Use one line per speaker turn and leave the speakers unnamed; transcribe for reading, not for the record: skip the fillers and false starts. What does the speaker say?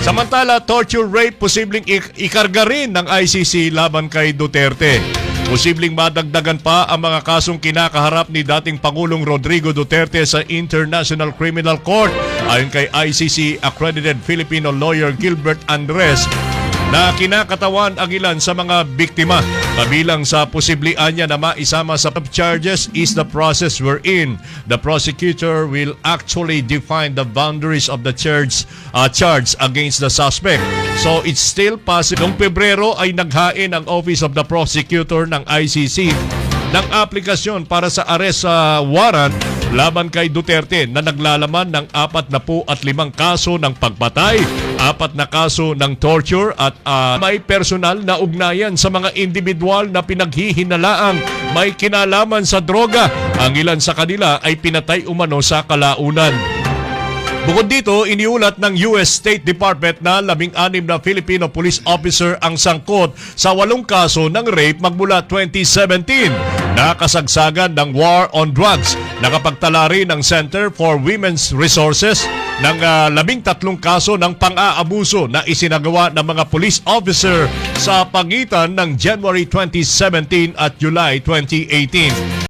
Samantala, torture rape posibleng ikarga rin ng ICC laban kay Duterte. Posibleng madagdagan pa ang mga kasong kinakaharap ni dating Pangulong Rodrigo Duterte sa International Criminal Court. Ayon kay ICC accredited Filipino lawyer Gilbert Andres, na kinakatawan ang ilan sa mga biktima. Kabilang sa posiblian niya na maisama sa charges is the process we're in. The prosecutor will actually define the boundaries of the charge against the suspect. So it's still possible. Noong Pebrero ay naghain ang Office of the Prosecutor ng ICC ng aplikasyon para sa arrest warrant laban kay Duterte na naglalaman ng 45 kaso ng pagpatay, 4 na kaso ng torture at may personal na ugnayan sa mga individual na pinaghihinalaang may kinalaman sa droga. Ang ilan sa kanila ay pinatay umano sa kalaunan. Bukod dito, iniulat ng US State Department na 16 na Filipino police officer ang sangkot sa 8 kaso ng rape magmula 2017. Nakasagsagan ng war on drugs. Nakapagtala rin ng Center for Women's Resources ng 13 kaso ng pang-aabuso na isinagawa ng mga police officer sa pagitan ng January 2017 at July 2018.